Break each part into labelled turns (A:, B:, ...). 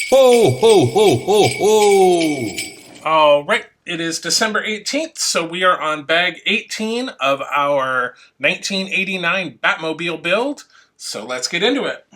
A: Ho, ho, ho, ho, ho!
B: All right, it is December 18th, so we are on bag 18 of our 1989 Batmobile build. So let's get into it.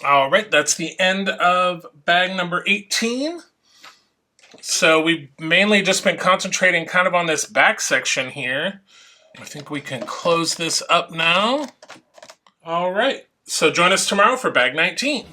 B: All right, that's the end of bag number 18. So we've mainly just been concentrating kind of on this back section here. I think we can close this up now. All right, so join us tomorrow for bag 19.